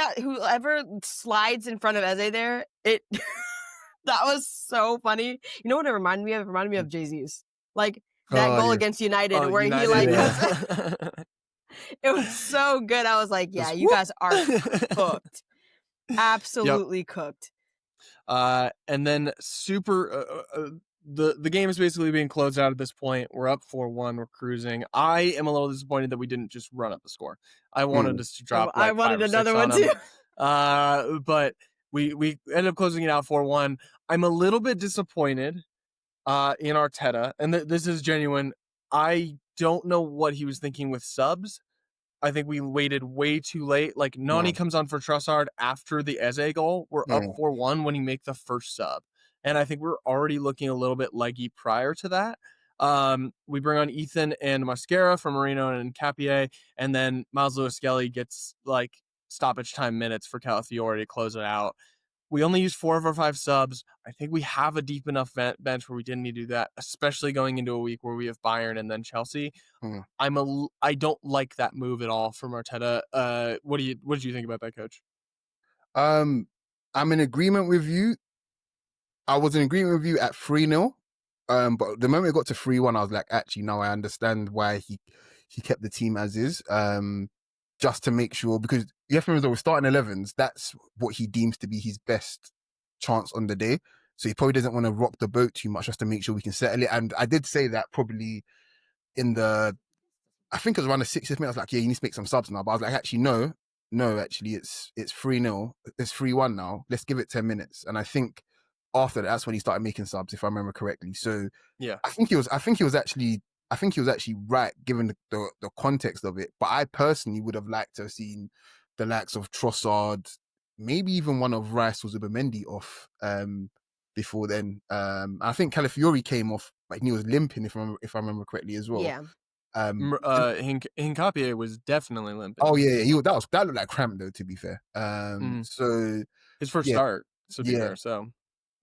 slides in front of Eze there, that was so funny. You know what it reminded me of? It reminded me of Jesus. Like that goal against United where United, he like it was so good. I was like, yeah, you guys are cooked. Absolutely cooked. And then the game is basically being closed out at this point. We're up 4-1. We're cruising. I am a little disappointed that we didn't just run up the score. I wanted us to drop. I wanted another one too. But we ended up closing it out 4-1. I'm a little bit disappointed in Arteta, and this is genuine. I don't know what he was thinking with subs. I think we waited way too late. Like Nani comes on for Trossard after the Eze goal. We're up 4-1 when he make the first sub. And I think we're already looking a little bit leggy prior to that. We bring on Ethan and Mascara from Marino and Nketiah, and then Miles Lewis-Skelly gets like stoppage time minutes for Calafiori to close it out. We only used 4 of our 5 subs. I think we have a deep enough bench where we didn't need to do that, especially going into a week where we have Bayern and then Chelsea. I don't like that move at all from Arteta. What did you think about that, Coach? I'm in agreement with you. I was in agreement with you at 3-0. But the moment it got to 3-1, I was like, actually, now I understand why he kept the team as is. Just to make sure, because you have to remember, we're starting 11s. That's what he deems to be his best chance on the day. So he probably doesn't want to rock the boat too much just to make sure we can settle it. And I did say that probably I think it was around the 60th minute. I was like, yeah, you need to make some subs now. But I was like, actually, no, actually, it's 3-0. It's 3-1 now. Let's give it 10 minutes. And I think after that's when he started making subs, if I remember correctly. So yeah, I think he was actually right given the context of it. But I personally would have liked to have seen the likes of Trossard, maybe even one of Rice or Zubimendi off before then. I think Calafiori came off, like he was limping if I remember correctly as well. Yeah. Nketiah was definitely limping. Oh yeah, that looked like cramp though, to be fair. So his first start, to be fair. So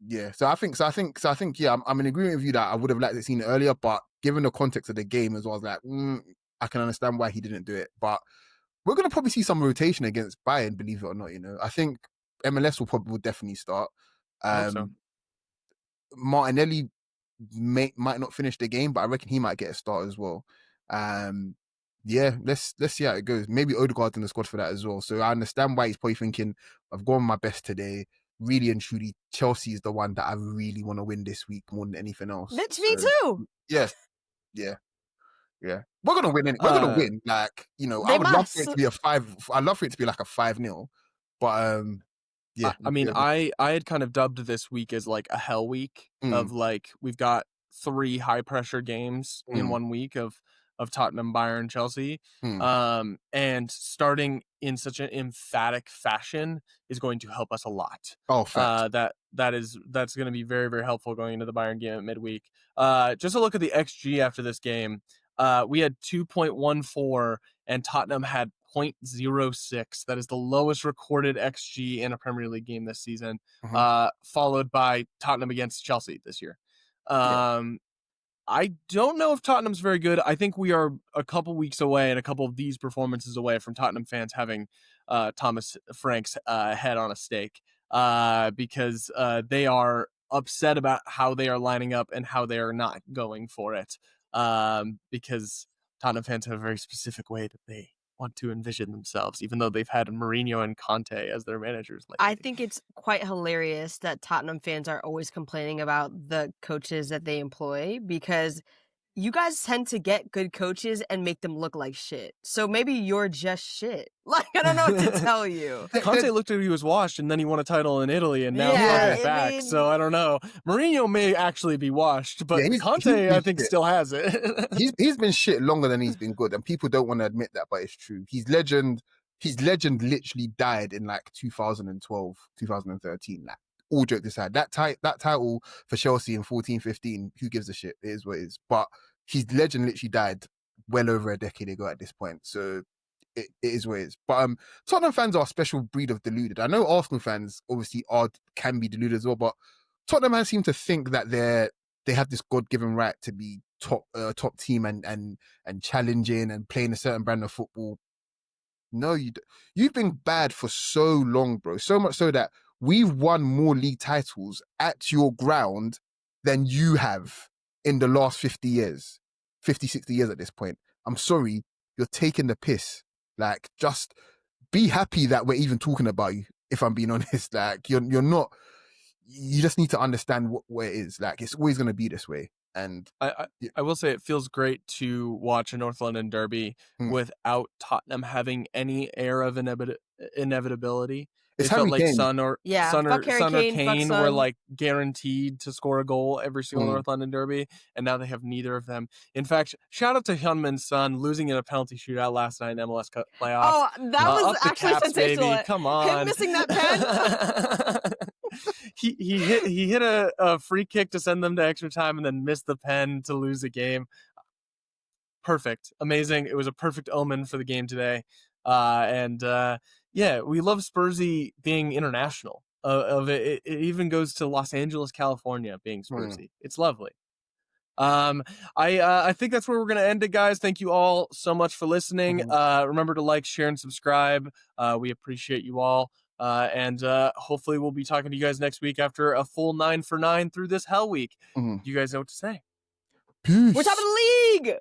yeah, so I think, yeah, I'm in agreement with you that I would have liked to seen it earlier, but given the context of the game as well, I was like, I can understand why he didn't do it. But we're going to probably see some rotation against Bayern, believe it or not. I think MLS will definitely start. I hope so. Martinelli might not finish the game, but I reckon he might get a start as well. Yeah, let's see how it goes. Maybe Odegaard's in the squad for that as well. So I understand why he's probably thinking, I've gone my best today. Really and truly, Chelsea is the one that I really want to win this week more than anything else. Mitch, me too. Yeah. We're gonna win. We're gonna win. Like, I would love for it to be a 5. I'd love for it to be like a 5-0. But Yeah. I mean, I had kind of dubbed this week as like a hell week of like we've got 3 high pressure games in 1 week of Tottenham, Bayern, Chelsea. And starting in such an emphatic fashion is going to help us a lot. Oh, fact. That's going to be very, very helpful going into the Bayern game at midweek. Just a look at the XG after this game. We had 2.14 and Tottenham had 0.06. That is the lowest recorded XG in a Premier League game this season, followed by Tottenham against Chelsea this year. I don't know if Tottenham's very good. I think we are a couple weeks away and a couple of these performances away from Tottenham fans having Thomas Frank's head on a stake because they are upset about how they are lining up and how they are not going for it because Tottenham fans have a very specific way that they want to envision themselves, even though they've had Mourinho and Conte as their managers lately. I think it's quite hilarious that Tottenham fans are always complaining about the coaches that they employ because you guys tend to get good coaches and make them look like shit. So maybe you're just shit. Like, I don't know what to tell you. Conte looked like he was washed, and then he won a title in Italy, and now he's back. So I don't know. Mourinho may actually be washed, but Conte, I think, still has it. he's been shit longer than he's been good, and people don't want to admit that, but it's true. His legend literally died in like 2012, 2013. Like, all jokes aside, that title for Chelsea in 14-15, who gives a shit? It is what it is. But his legend literally died well over a decade ago at this point. So it is what it is. But Tottenham fans are a special breed of deluded. I know Arsenal fans obviously can be deluded as well, but Tottenham fans seem to think that they have this God-given right to be top team and challenging and playing a certain brand of football. No, you've been bad for so long, bro. So much so that we've won more league titles at your ground than you have in the last 50 years, 50, 60 years at this point. I'm sorry, you're taking the piss. Like, just be happy that we're even talking about you, if I'm being honest. Like, you're not, you just need to understand what it is. Like, it's always going to be this way. And I will say it feels great to watch a North London derby without Tottenham having any air of inevitability. It's it felt like Kane. Son or Kane were like guaranteed to score a goal every single North London derby, and now they have neither of them. In fact, shout out to Heung-min Son losing in a penalty shootout last night in MLS Cup playoffs. Oh, that was actually Caps, sensational. Baby. Come on, him missing that pen. he hit a free kick to send them to extra time, and then missed the pen to lose a game. Perfect, amazing. It was a perfect omen for the game today, yeah, we love Spursy being international. It even goes to Los Angeles, California, being Spursy. It's lovely. I think that's where we're gonna end it, guys. Thank you all so much for listening. Remember to like, share, and subscribe. We appreciate you all. And hopefully we'll be talking to you guys next week after a full 9 for 9 through this hell week. You guys know what to say. Peace. We're top of the league.